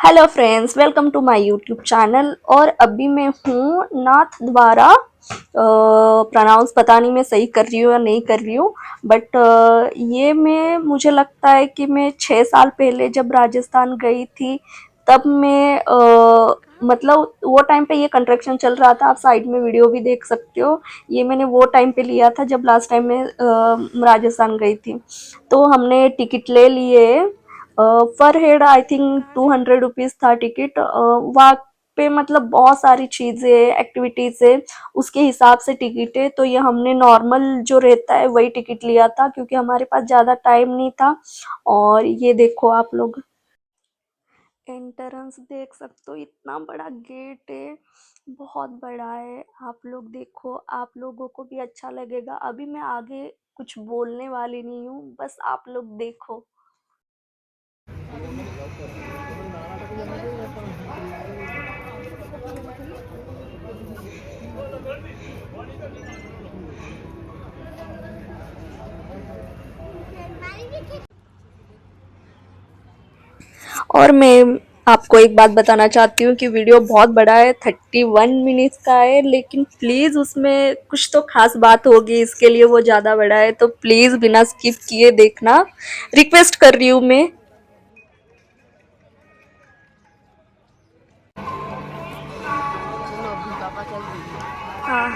Hello friends, welcome to my YouTube channel. और अभी मैं हूँ नाथ द्वारा। प्रोनाउंस पता नहीं मैं सही कर रही हूँ या नहीं कर रही हूँ, बट ये मैं मुझे लगता है कि मैं 6 साल पहले जब राजस्थान गई थी तब मैं मतलब वो टाइम पे ये कंस्ट्रक्शन चल रहा था। आप साइड में वीडियो भी देख सकते हो। ये मैंने वो टाइम पे लिया था जब लास्ट टाइम मैं राजस्थान गई थी। तो हमने टिकट ले लिए। पर हेड आई थिंक 200 रुपीज़ था टिकट। वहाँ पे मतलब बहुत सारी चीज़ें एक्टिविटीज़ है, उसके हिसाब से टिकट है। तो ये हमने नॉर्मल जो रहता है वही टिकट लिया था क्योंकि हमारे पास ज़्यादा टाइम नहीं था। और ये देखो आप लोग एंट्रेंस देख सकते हो, इतना बड़ा गेट है, बहुत बड़ा है। आप लोग देखो, आप लोगों को भी अच्छा लगेगा। अभी मैं आगे कुछ बोलने वाली नहीं हूँ, बस आप लोग देखो। और मैं आपको एक बात बताना चाहती हूँ कि वीडियो बहुत बड़ा है, 31 मिनट्स का है, लेकिन प्लीज़ उसमें कुछ तो खास बात होगी, इसके लिए वो ज़्यादा बड़ा है। तो प्लीज़ बिना स्किप किए देखना, रिक्वेस्ट कर रही हूँ मैं। हाँ,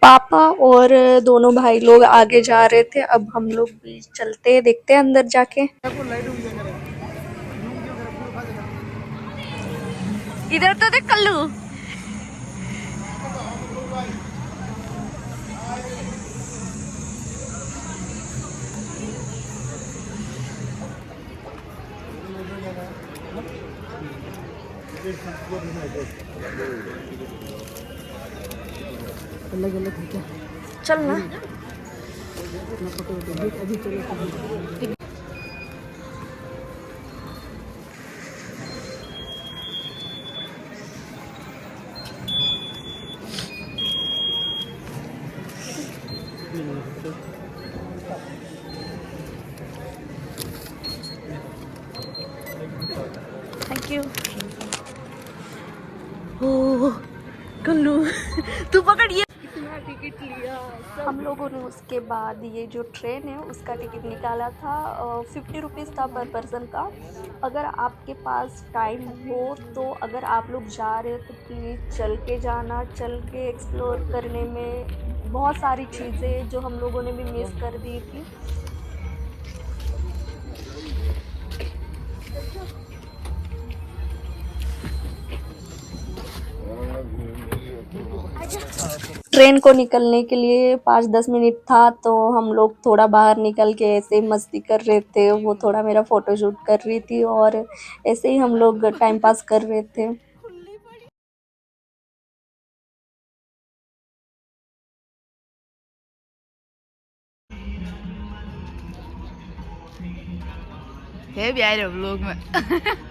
पापा और दोनों भाई लोग आगे जा रहे थे, अब हम लोग भी चलते हैं, देखते हैं अंदर जाके। इधर तो देख कल्लू। अलग अलग है क्या? चल ना। अभी चलो। Thank you. ओह कल्लू तू पकड़ ये। इतना टिकट लिया हम लोगों ने। उसके बाद ये जो ट्रेन है उसका टिकट निकाला था, 50 रुपीज़ था पर पर्सन का। अगर आपके पास टाइम हो तो अगर आप लोग जा रहे हो तो प्लीज़ चल के जाना। चल के एक्सप्लोर करने में बहुत सारी चीज़ें जो हम लोगों ने भी मिस कर दी थी। ट्रेन को निकलने के लिए 5-10 मिनट था, तो हम लोग थोड़ा बाहर निकल के ऐसे ही मस्ती कर रहे थे। वो थोड़ा मेरा फ़ोटो शूट कर रही थी और ऐसे ही हम लोग टाइम पास कर रहे थे। है भी आ रहे हो लोग में।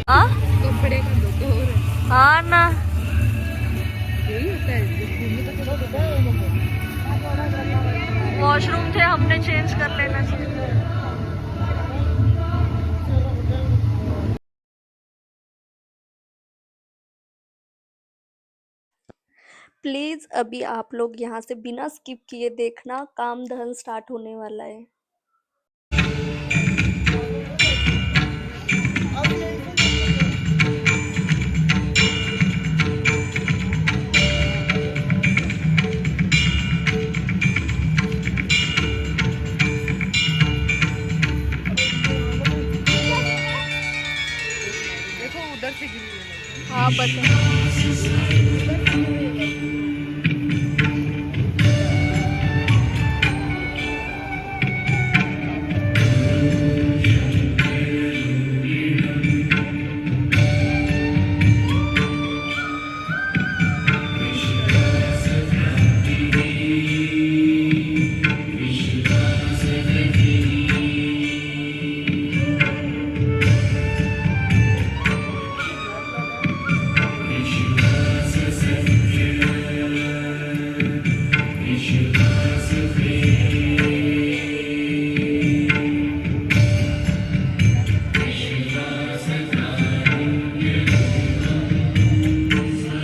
हाँ, कपड़े का दुकान। हाँ ना, यही होता है घूमने का जगह होता है वो वॉशरूम थे, हमने चेंज कर लेना चाहिए। प्लीज अभी आप लोग यहाँ से बिना स्किप किए देखना, काम दहन स्टार्ट होने वाला है। देखो उधर से गिरी है। हाँ बता।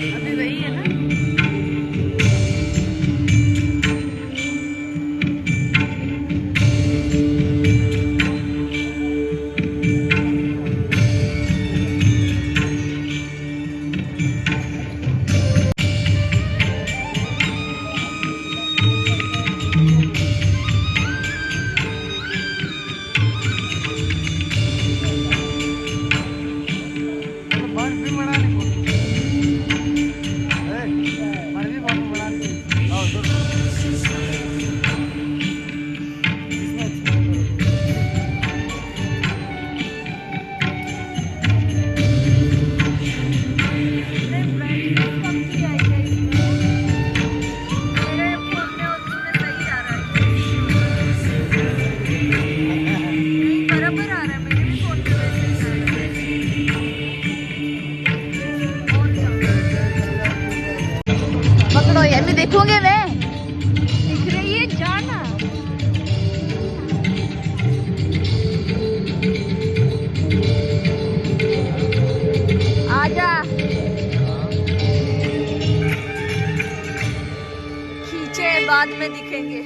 अभी वही है ना। बर्फ भी बना नहीं बर्फ भी बहुत बना बराबर आ रहा है, मेरे भी फोन पे वैसे ही आ रहा है। पकड़ो यार, मैं देखूंगे मैं। दिख रही है, जाना। आजा। खींचे बाद में दिखेंगे।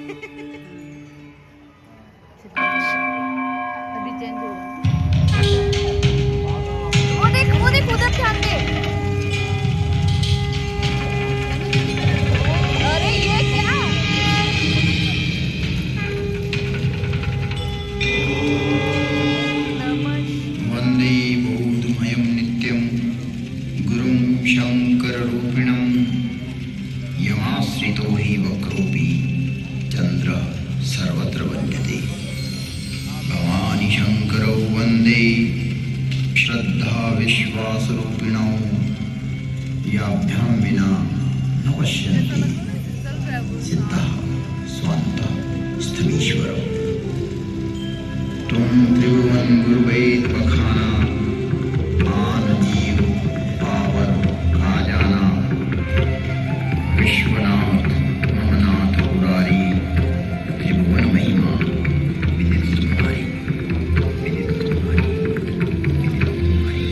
अभी चेंज हो वो देख उधर ध्यान दे। अरे ये क्या? वन्दे बौद्धमयं नित्यं गुरुं शङ्कररूपिणं यमाश्रितो हि वक्रोऽपि चन्द्रः सर्वत्र वन्द्यते। भवानि शङ्करौ वन्दे श्रद्धाविश्वासरूपिणौ याभ्यां विना न पश्यन्ति सिद्धः स्वान्तः स्थमीश्वरौ। तुम त्रिभुवन गुरुवेद बखाना आन जीव पावन आजाना विश्वनाथ ममनाथ मुरारी त्रिभुवन महिमा विदित तुम्हारी विदित तुम्हारी विदित तुम्हारी।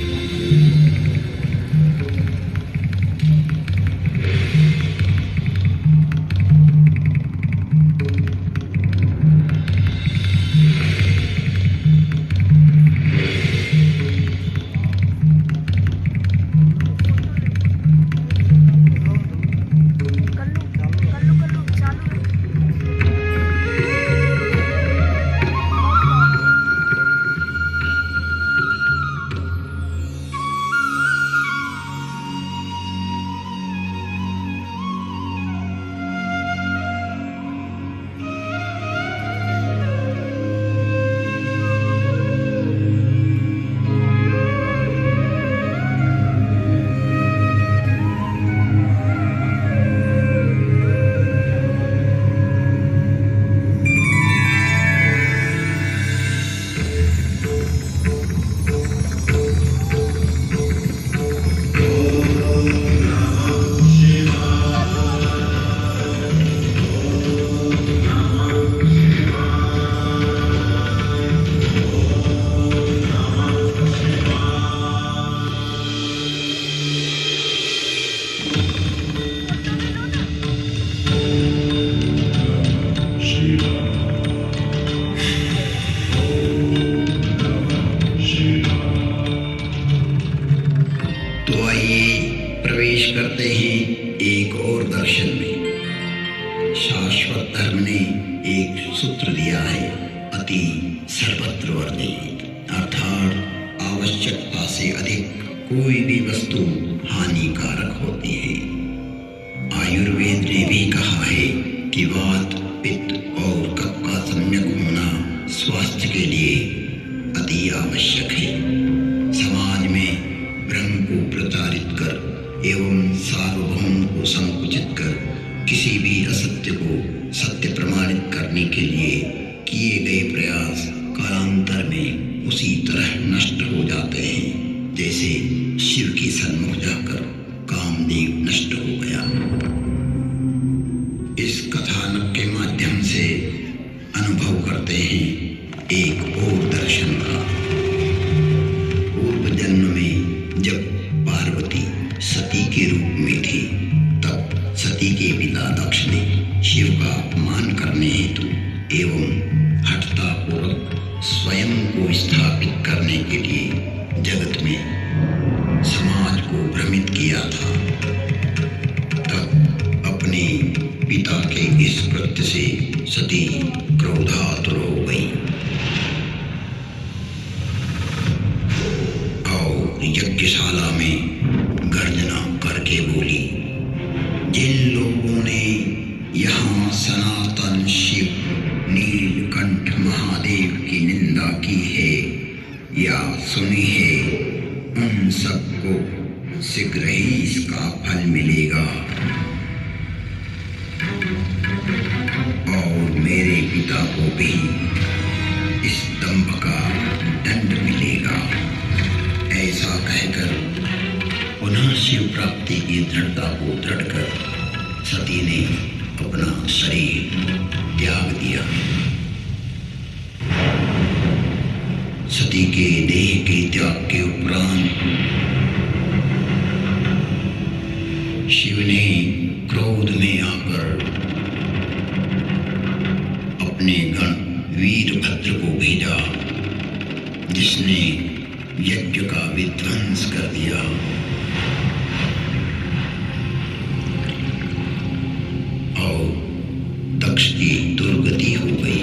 तो आइए प्रवेश करते हैं एक और दर्शन में। शाश्वत धर्म ने एक सूत्र दिया है, अति सर्वत्र वर्जित, अर्थात आवश्यकता से अधिक कोई भी वस्तु हानिकारक होती है। आयुर्वेद ने भी कहा है कि वात, पित्त और कफ का सम्यक होना स्वास्थ्य के लिए अति आवश्यक है। समाज में भ्रम को प्रचारित कर एवं सार्वभौम को संकुचित कर किसी भी असत्य को सत्य प्रमाणित करने के लिए किए गए प्रयास कालांतर में उसी तरह नष्ट हो जाते हैं जैसे शिव के सन्मुख जाकर कामदेव नष्ट हो गया। इस कथानक के माध्यम से अनुभव करते हैं एक और दर्शन का। पूर्व जन्म में जब पार्वती सती के रूप में थी, तब सती के पिता दक्ष ने शिव का अपमान करने हेतु एवं हठतापूर्वक स्वयं को स्थापित करने के लिए जगत में समाज को भ्रमित किया था। तब अपने पिता के इस कृत्य से सती क्रोधातुर हो गई और यज्ञशाला में गर्जना करके बोली, जिन लोगों ने यहाँ सनातन शिव नीलकंठ महादेव की निंदा की है या सुनी है, उन सबको शीघ्र ही इसका फल मिलेगा और मेरे पिता को भी इस दंभ का दंड मिलेगा। ऐसा कहकर पुनः शिव प्राप्ति की दृढ़ता को दृढ़ कर सती ने अपना शरीर त्याग दिया। सती के देह के त्याग के उपरांत शिव ने क्रोध में आकर अपने गण वीरभद्र को भेजा, जिसने यज्ञ का विध्वंस कर दिया और दक्ष की दुर्गति हो गई।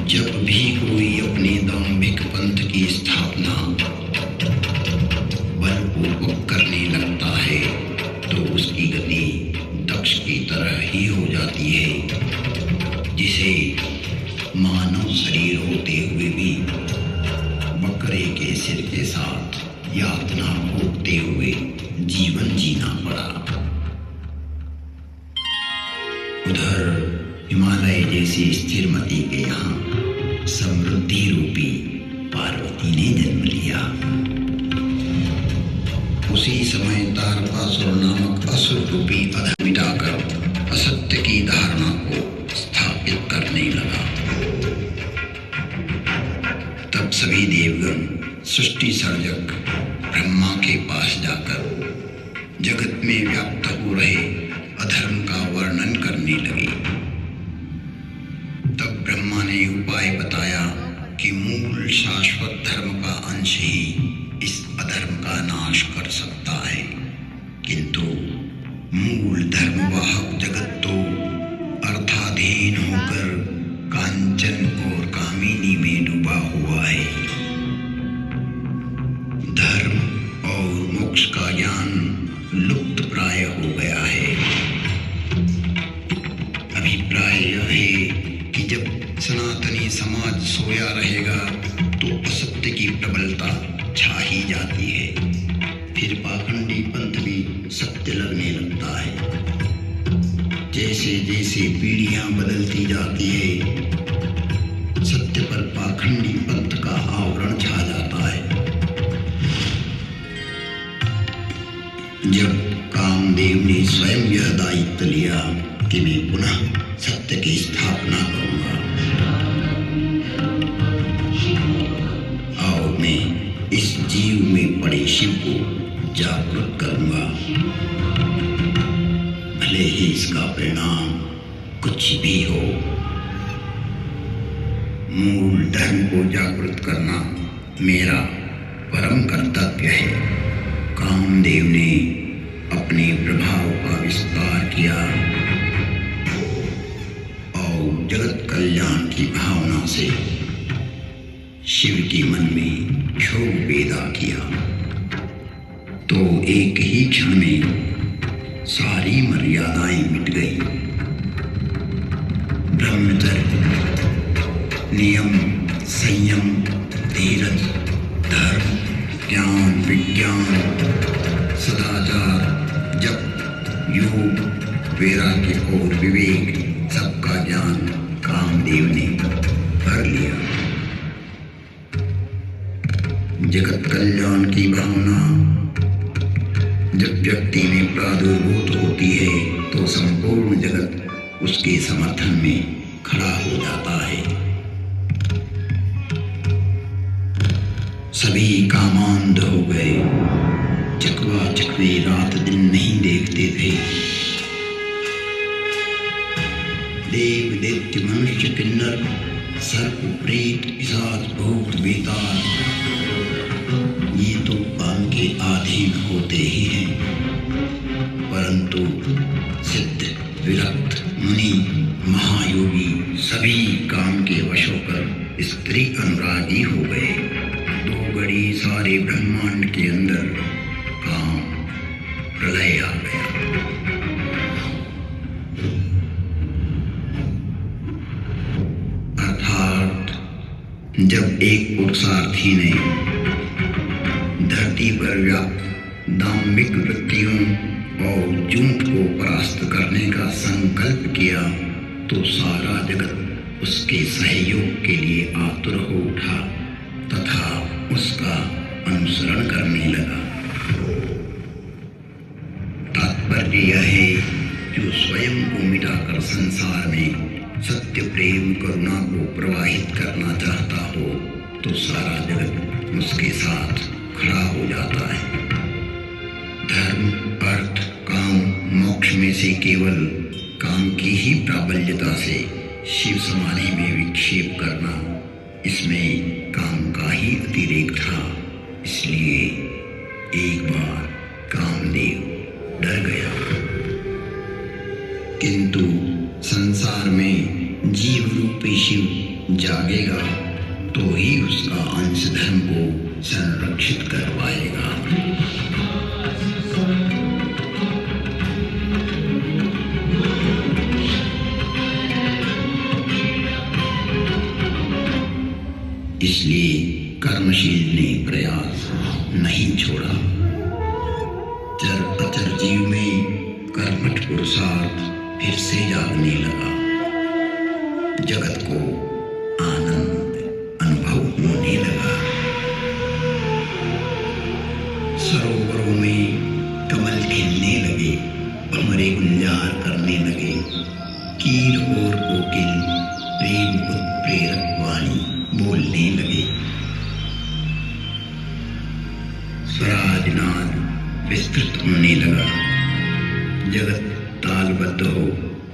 जब भी कोई अपने दाम्भिक पंथ की स्थापना बलपूर्वक करने लगता है तो उसकी गति दक्ष की तरह ही हो जाती है, जिसे मानव शरीर होते हुए भी बकरे के सिर के साथ यातना भोगते हुए जीवन जीना पड़ा। उधर हिमालय जैसी स्थिरमती के यहाँ समृद्धि रूपी पार्वती ने जन्म लिया। उसी समय तारकासुर नामक असुर रूपी अधर्म मिटाकर असत्य की धारणा को स्थापित करने लगा। तब सभी देवगण सृष्टि सर्जक ब्रह्मा के पास जाकर जगत में व्याप्त हो रहे अधर्म का वर्णन करने लगे। तब ब्रह्मा ने उपाय बताया कि मूल शाश्वत धर्म का अंश ही इस अधर्म का नाश कर सकता है, किंतु मूल धर्मवाहक जगत तो अर्थाधीन होकर कांचन और कामिनी में डूबा हुआ है। धर्म और मोक्ष का ज्ञान लुप्त प्राय हो गया है। अभिप्राय यह है कि जब सनातनी समाज सोया रहेगा तो असत्य की प्रबलता छा ही जाती है, फिर पाखंडी पंथ भी सत्य लगने लगता है। जैसे जैसे पीढ़ियां बदलती जाती है, सत्य पर पाखंडी पंथ का आवरण छा जाता है। जब कामदेव ने स्वयं यह दायित्व लिया कि मैं पुनः सत्य की स्थापना करूंगा और मैं इस जीव में पड़े शिव को जागृत करूंगा, भले ही इसका परिणाम कुछ भी हो। मूल धर्म को जागृत करना मेरा परम कर्तव्य तो एक ही क्षण में सारी मर्यादाएं मिट गई। ब्रह्मचर्य, नियम, संयम, धीरज, धर्म, ज्ञान, विज्ञान, सदाचार, जप, योग, वैराग्य और विवेक, सबका ज्ञान कामदेव ने भर लिया। जगत कल्याण की भावना जब व्यक्ति में प्रादुर्भूत होती है तो संपूर्ण जगत उसके समर्थन में खड़ा हो जाता है। सभी कामांध हो गए, चकवा चकवे रात दिन नहीं देखते थे। देव दैत्य मनुष्य किन्नर सर्प प्रेत पिशाच भूत बेताल ये तो काम के अधीन होते ही हैं, परंतु सिद्ध, विरक्त, मुनि, महायोगी सभी काम के वश होकर स्त्री अनुरागी हो गए। दो घड़ी सारे ब्रह्मांड के अंदर काम प्रलय आ गया। अर्थात जब एक पुरुषार्थी ने धरती पर व्याप्त दाम्भिक वृत्तियों और झूठ को परास्त करने का संकल्प किया तो सारा जगत उसके सहयोग के लिए आतुर हो उठा तथा उसका अनुसरण करने लगा। तात्पर्य यह है, जो स्वयं को मिटाकर संसार में सत्य, प्रेम, करुणा को प्रवाहित करना चाहता हो तो सारा जगत उसके साथ खड़ा हो जाता है। धर्म, अर्थ, काम, मोक्ष में से केवल काम की ही प्राबल्यता से शिव समाधि में विक्षेप करना, इसमें काम का ही अतिरेक था। इसलिए एक बार कामदेव डर गया। किंतु संसार में जीव रूपी शिव जागेगा तो ही उसका अंश धर्म को संरक्षित कर पाएगा। इसलिए कर्मशील ने प्रयास नहीं छोड़ा। चर अचर जीव में कर्मठ पुरुषार्थ फिर से जागने लगा। जगत को आनंद अनुभव होने लगा। सरोवरों में कमल खिलने लगे, भंवरे गुंजार करने लगे, कीर और कोकिल प्रेम उत्प्रेरक वाणी बोलने लगे। स्वराजनाद विस्तृत होने लगा। जगत तालबद्ध हो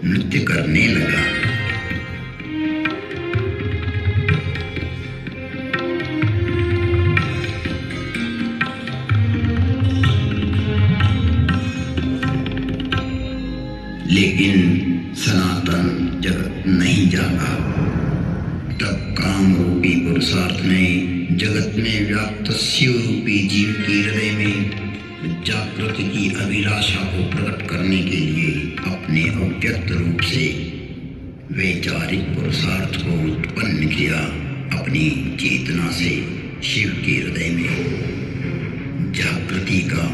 नृत्य करने लगा। लेकिन सनातन जगत नहीं जागा। तब काम रूपी पुरुषार्थ ने जगत में व्याप्त शिव रूपी जीव के हृदय में जागृति की अभिलाषा को प्रकट करने के लिए अपने अव्यक्त रूप से वैचारिक पुरुषार्थ को उत्पन्न किया। अपनी चेतना से शिव के हृदय में जागृति का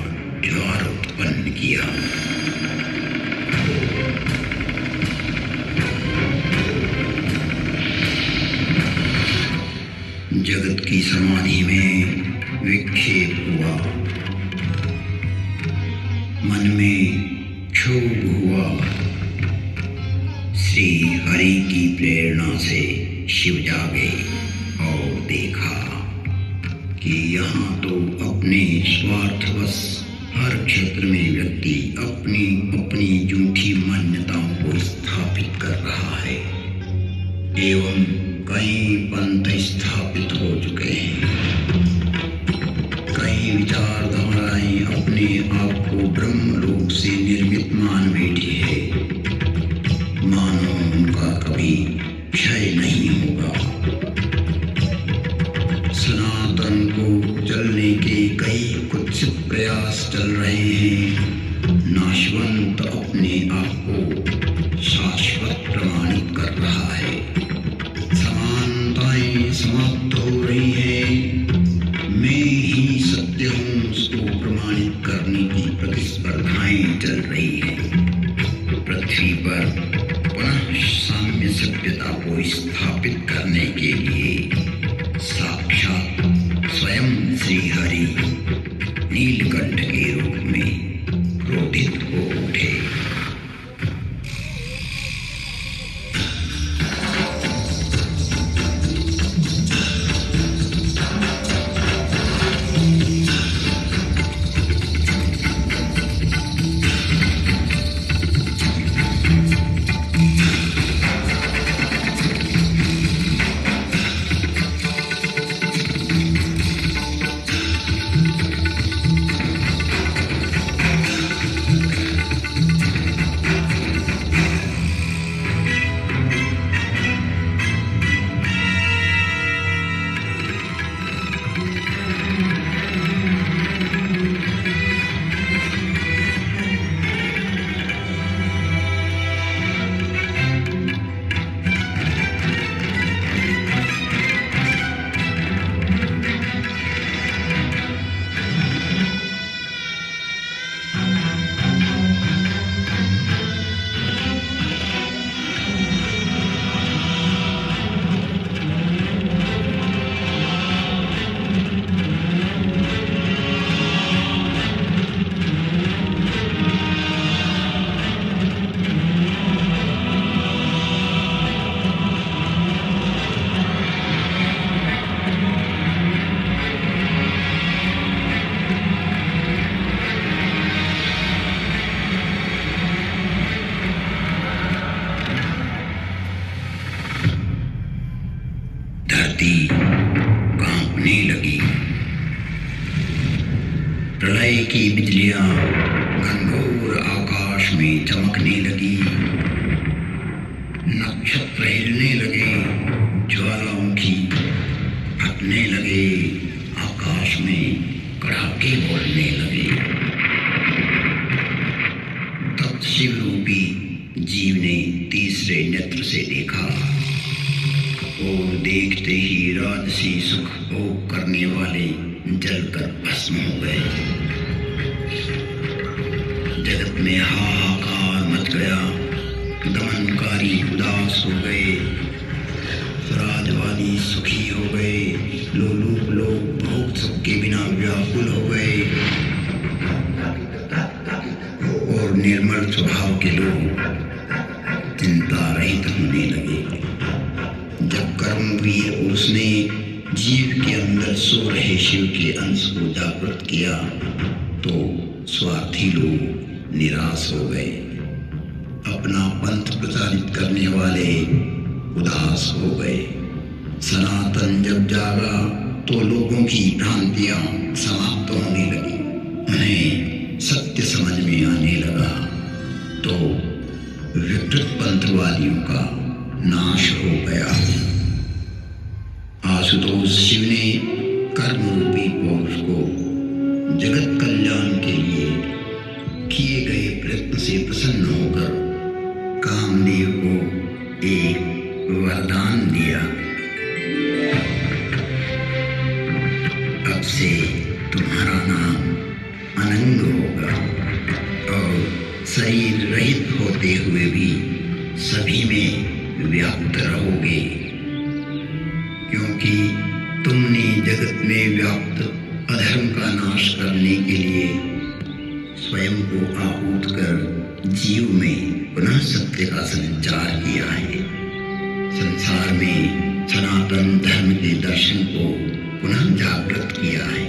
ज्वार उत्पन्न किया। जगत की समाधि में विक्षेप हुआ, मन में क्षोभ हुआ। श्री हरि की प्रेरणा से शिव जागे और देखा कि यहाँ तो अपने स्वार्थवश हर क्षेत्र में व्यक्ति अपनी अपनी झूठी मान्यताओं को स्थापित कर रहा है एवं कई पंथ स्थापित हो चुके हैं। कई विचारधाराएं अपने आप को ब्रह्मलोक से निर्मित मान बैठी है। मानो उनका कभी क्षय नहीं होगा। सनातन को चलने के कई कुत्सित प्रयास चल रहे हैं। नाशवंत अपने आप को शाश्वत प्रमाणित कर रहा है। समानताएं समाप्त हो रही हैं। मैं ही सत्य हूँ उसको प्रमाणित करने की प्रतिस्पर्धाएं चल रही हैं। पृथ्वी पर पुनः साम्य सभ्यता को स्थापित करने के लिए साक्षात स्वयं श्री हरि नीलकंठ के रूप में क्रोधित हो उठे। धरती कांपने लगी। प्रलय की बिजलियां घनघोर आकाश में चमकने लगी। नक्षत्र हिलने लगे, ज्वालामुखी फटने लगे, आकाश में कड़ाके बोलने लगे। तब शिव रूपी जीव ने तीसरे नेत्र से देखा और देखते ही राजसी सुख भोग करने वाले जलकर भस्म हो गए। जगत में हाहाकार मच गया। दमनकारी उदास हो गए, स्वराजवादी सुखी हो गए, लोलुप लोग भोग सुख के बिना व्याकुल हो गए और निर्मल स्वभाव के लोग चिंता रहित होने लगे। जब कर्मवीर पुरुष ने जीव के अंदर सो रहे शिव के अंश को जागृत किया तो स्वार्थी लोग निराश हो गए। अपना पंथ प्रचारित करने वाले उदास हो गए। सनातन जब जागा तो लोगों की भ्रांतियां समाप्त होने लगी। उन्हें सत्य समझ में आने लगा तो विकृत पंथवादियों का नाश हो गया। आशुतोष शिव ने कर्म रूपी पौरुष को जगत कल्याण के लिए किए गए प्रयत्न से प्रसन्न होकर कामदेव को एक वरदान दिया। अब से तुम्हारा नाम अनंग होगा और शरीर रहित होते हुए भी सभी में व्याप्त रहोगे, क्योंकि तुमने जगत में व्याप्त अधर्म का नाश करने के लिए स्वयं को आहूत कर जीव में पुनः सत्य का संचार किया है। संसार में सनातन धर्म के दर्शन को पुनः जागृत किया है।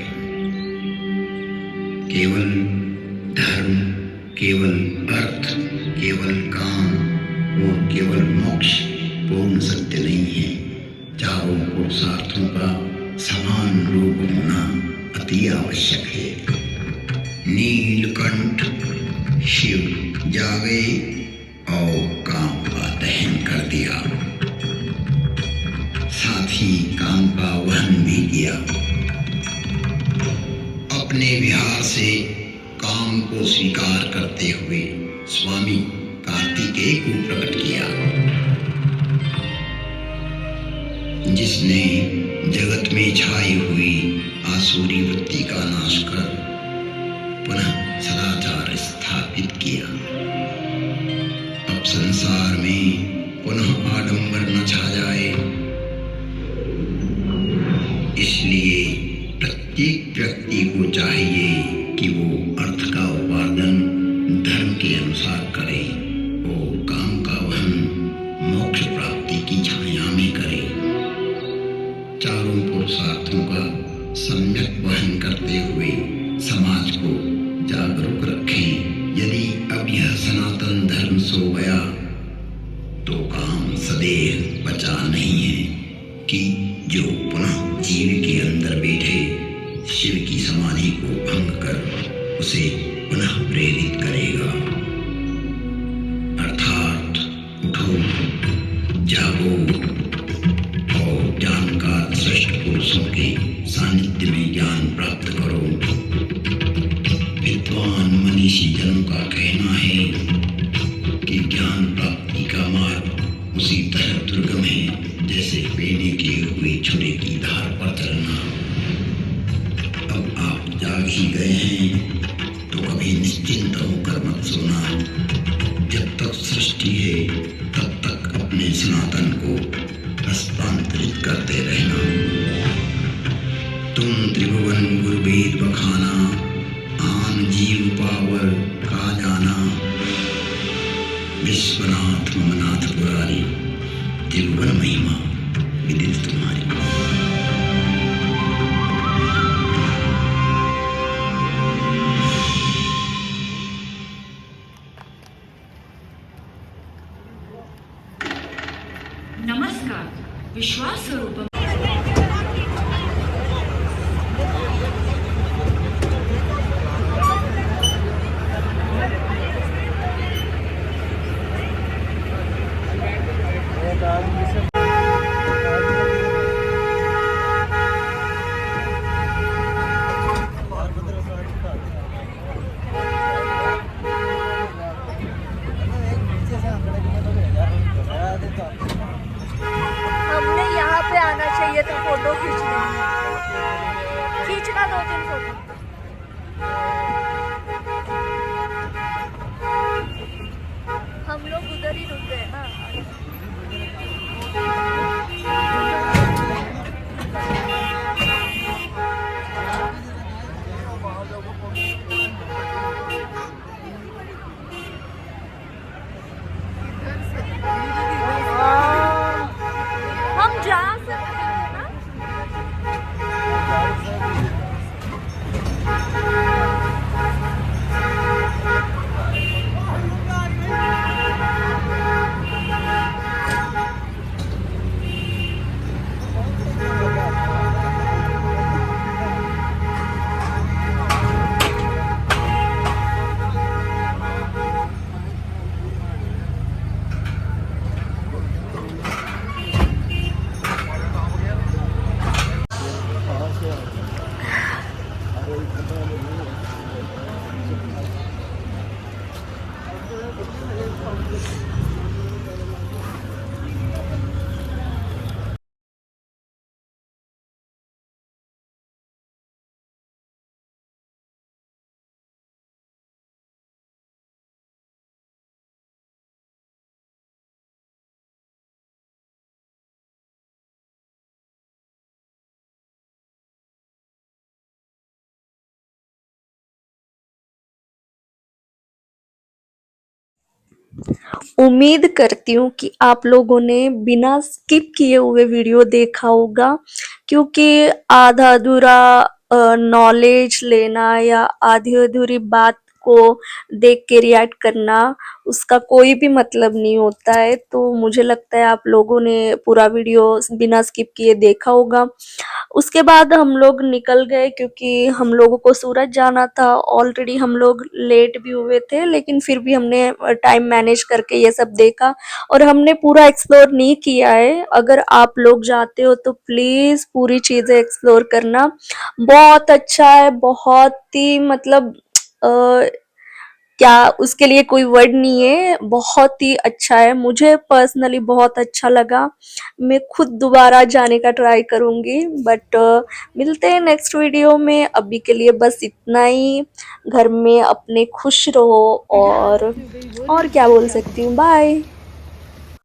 केवल धर्म, केवल अर्थ, केवल काम और केवल मोक्ष पूर्ण सत्य नहीं है। चारों पुरुषार्थों का समान रूप होना अति आवश्यक है। नीलकंठ शिव जागे और काम का दहन कर दिया, साथ ही काम का वहन भी किया। अपने अपने विहार से काम को स्वीकार करते हुए स्वामी कार्तिकेय को प्रकट किया, जिसने जगत में छाई हुई आसुरी वृत्ति का नाश कर पुनः सदाचार स्थापित किया। अब संसार में पुनः आडंबर न छा जाए, इसलिए प्रत्येक व्यक्ति को चाहिए कि वो अर्थ का उपार्जन धर्म के अनुसार करे और काम का वहन मोक्ष प्राप्ति की छाया में करे। चारों पुरुषार्थों का सम्यक वहन करते हुए समाज को जागरूक रखें। यदि अब यह सनातन धर्म सो गया तो काम सदैव बचा नहीं है कि जो पुनः जीव के अंदर बैठे शिव की समाधि को भंग कर उसे पुनः प्रेरित करेगा। अर्थात उठो, जागो और जानकार श्रेष्ठ पुरुषों के सानिध्य में ज्ञान प्राप्त करो। विद्वान मनीषी जनों का कहना है कि ज्ञान प्राप्ति का मार्ग उसी तरह दुर्गम है जैसे पेने के हुए छुरे की धार पर चलना। अब आप जाग ही गए हैं तो कभी निश्चिंत होकर मत सोना। जब तक सृष्टि है तब तक अपने सनातन को हस्तांतरित करते रहना। तुम त्रिभुवन गुरु वेद बखाना, आन जीव पावर का जाना। विश्वनाथ ममनाथ पुरारी, त्रिभुवन महिमा विदित तुम्हारी। नमस्कार, विश्वास स्वरूप हमने यहाँ पे आना चाहिए था फोटो खींचने। खींचना 2-3 फोटो। हम लोग उधर ही रुक गए ना। हम जा सकते हैं ना? उम्मीद करती हूँ कि आप लोगों ने बिना स्किप किए हुए वीडियो देखा होगा, क्योंकि आधा अधूरा नॉलेज लेना या आधी अधूरी बात को देख के रिएक्ट करना, उसका कोई भी मतलब नहीं होता है। तो मुझे लगता है आप लोगों ने पूरा वीडियो बिना स्किप किए देखा होगा। उसके बाद हम लोग निकल गए क्योंकि हम लोगों को सूरत जाना था। ऑलरेडी हम लोग लेट भी हुए थे, लेकिन फिर भी हमने टाइम मैनेज करके ये सब देखा और हमने पूरा एक्सप्लोर नहीं किया है। अगर आप लोग जाते हो तो प्लीज़ पूरी चीज़ें एक्सप्लोर करना। बहुत अच्छा है, बहुत ही मतलब अ, क्या उसके लिए कोई वर्ड नहीं है, बहुत ही अच्छा है। मुझे पर्सनली बहुत अच्छा लगा। मैं खुद दोबारा जाने का ट्राई करूँगी। बट मिलते हैं नेक्स्ट वीडियो में। अभी के लिए बस इतना ही। घर में अपने खुश रहो यार और अच्छी हो गई, बोल रही क्या थी बोल क्या? सकती हूँ, बाय।